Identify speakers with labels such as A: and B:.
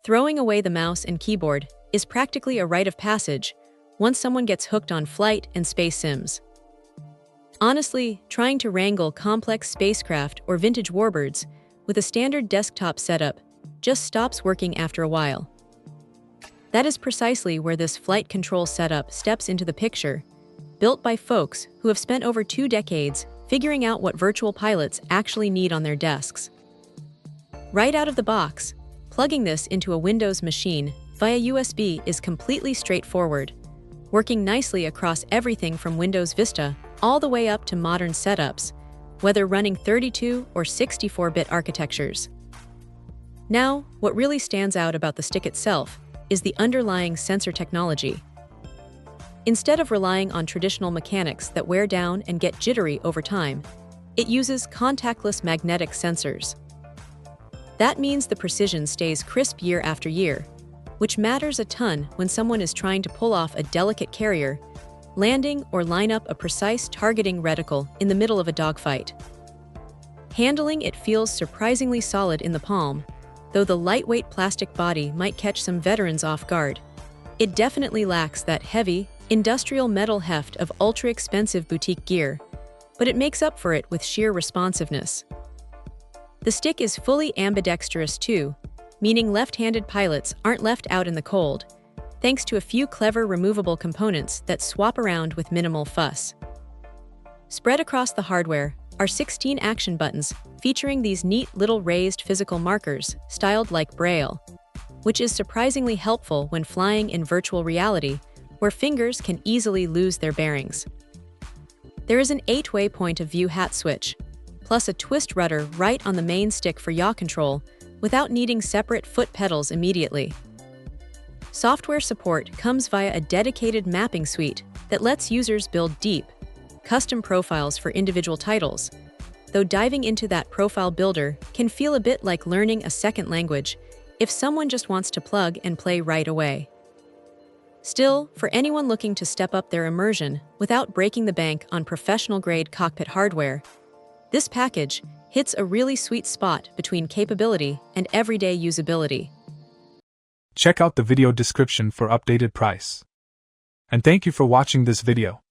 A: Throwing away the mouse and keyboard is practically a rite of passage once someone gets hooked on flight and space sims. Honestly, trying to wrangle complex spacecraft or vintage warbirds with a standard desktop setup just stops working after a while. That is precisely where this flight control setup steps into the picture, built by folks who have spent over 2 decades figuring out what virtual pilots actually need on their desks. Right out of the box, plugging this into a Windows machine via USB is completely straightforward, working nicely across everything from Windows Vista all the way up to modern setups, whether running 32 or 64-bit architectures. Now, what really stands out about the stick itself is the underlying sensor technology. Instead of relying on traditional mechanics that wear down and get jittery over time, it uses contactless magnetic sensors. That means the precision stays crisp year after year, which matters a ton when someone is trying to pull off a delicate carrier, landing or line up a precise targeting reticle in the middle of a dogfight. Handling it feels surprisingly solid in the palm, though the lightweight plastic body might catch some veterans off guard. It definitely lacks that heavy, industrial metal heft of ultra-expensive boutique gear, but it makes up for it with sheer responsiveness. The stick is fully ambidextrous too, meaning left-handed pilots aren't left out in the cold, thanks to a few clever removable components that swap around with minimal fuss. Spread across the hardware are 16 action buttons featuring these neat little raised physical markers styled like Braille, which is surprisingly helpful when flying in virtual reality, where fingers can easily lose their bearings. There is an 8-way point-of-view hat switch, plus a twist rudder right on the main stick for yaw control without needing separate foot pedals immediately. Software support comes via a dedicated mapping suite that lets users build deep, custom profiles for individual titles, though diving into that profile builder can feel a bit like learning a second language if someone just wants to plug and play right away. Still, for anyone looking to step up their immersion without breaking the bank on professional-grade cockpit hardware, this package hits a really sweet spot between capability and everyday usability.
B: Check out the video description for updated price. And thank you for watching this video.